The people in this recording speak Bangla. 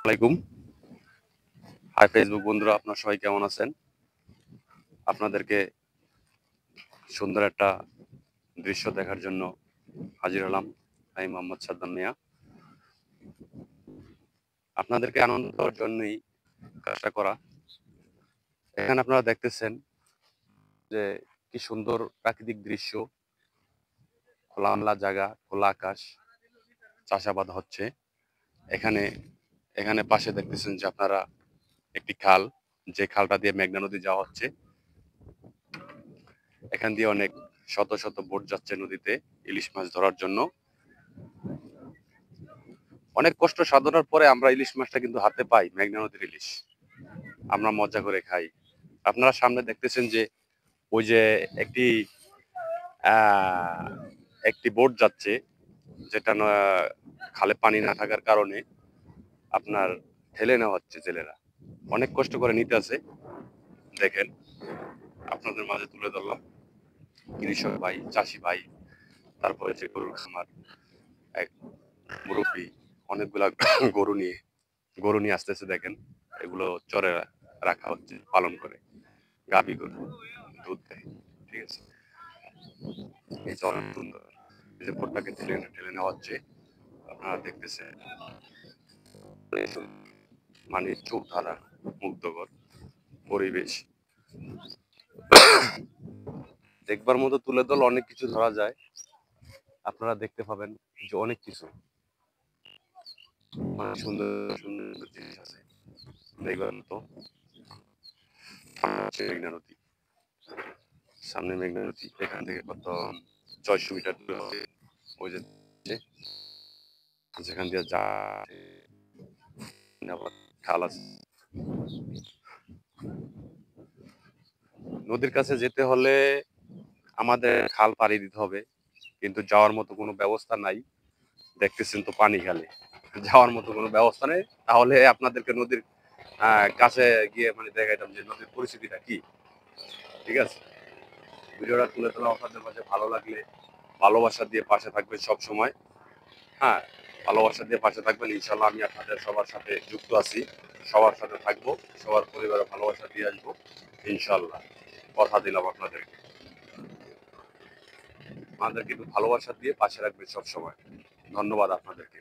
আলাইকুম। হাই ফেসবুক বন্ধুরা, আপনারা সবাই কেমন আছেন? আপনাদেরকে সুন্দর একটা দৃশ্য দেখার জন্য হাজির হলাম। আমি মোহাম্মদ সাদ্দাম মিয়া। আপনাদেরকে আনন্দ দেওয়ার জন্যই কাজটা করা। এখানে আপনারা দেখতেছেন যে কি সুন্দর প্রাকৃতিক দৃশ্য, খোলামেলা জায়গা, খোলা আকাশ, চাষাবাদ হচ্ছে। এখানে এখানে পাশে দেখতেছেন যে আপনারা একটি খাল, যে খালটা দিয়ে মেঘনা নদী যাওয়া হচ্ছে। এখান দিয়ে অনেক শত শত বোট যাচ্ছে নদীতে ইলিশ মাছ ধরার জন্য। অনেক কষ্ট সাধনার পরে আমরা ইলিশ মাছটা কিন্তু হাতে পাই, মেঘনা নদীর ইলিশ। আমরা মজা করে খাই। আপনারা সামনে দেখতেছেন যে ওই যে একটি একটি বোট যাচ্ছে, যেটা খালে পানি না থাকার কারণে আপনার ঠেলে নেওয়া হচ্ছে জেলেরা। অনেক কষ্ট করে নিতে আছে। দেখেন, আপনাদের মাঝে তুলে ধরলাম। কৃষক ভাই, চাষি ভাই, তারপরে যে গরুর খামার, এক মুরব্বী অনেকগুলা গরু নিয়ে আসতেছে। দেখেন, এগুলো চরে রাখা হচ্ছে, পালন করে। গাভী গরু দুধ দেয়। ঠিক আছে, এই যে অনেক সুন্দর, এই যে ভুট্টাকে ঠেলে নেওয়া হচ্ছে, আপনারা দেখতেছেন। মানে চোখ ধারা, মুগ্ধকর পরিবেশ। দেখবার মতো তুলে ধরলে অনেক কিছু ধরা যায়। আপনারা দেখতে পাবেন যে অনেক কিছু, মানে সুন্দর সুন্দর জিনিস আছে দেখবার মতো। মেঘনা নদী, সামনে মেঘনা নদী। এখান থেকে কত 600 মিটার দূরে হবে ওই যে যেখান দিয়ে যা আবার খাল আছে। নদীর কাছে যেতে হলে আমাদের খাল পাড়ি দিতে হবে, কিন্তু যাওয়ার মতো কোনো ব্যবস্থা নাই। দেখতেছেন তো পানি খালে, যাওয়ার মতো কোনো ব্যবস্থা নেই। তাহলে আপনাদেরকে নদীর কাছে গিয়ে মানে দেখাইতাম যে নদীর পরিস্থিতিটা কি। ঠিক আছে, ভিডিওটা তুলে তোলা আপনাদের মাঝে ভালো লাগলে ভালোবাসা দিয়ে পাশে থাকবেন সব সময়। হ্যাঁ, ভালোবাসা দিয়ে পাশে থাকবেন, ইনশাল্লাহ আমি আপনাদের সবার সাথে যুক্ত আছি, সবার সাথে থাকবো, সবার পরিবারে ভালোবাসা দিয়ে আসবো ইনশাল্লাহ। কথা দিলাম আপনাদেরকে। আমাদেরকে একটু ভালোবাসা দিয়ে পাশে রাখবেন সব সময়। ধন্যবাদ আপনাদেরকে।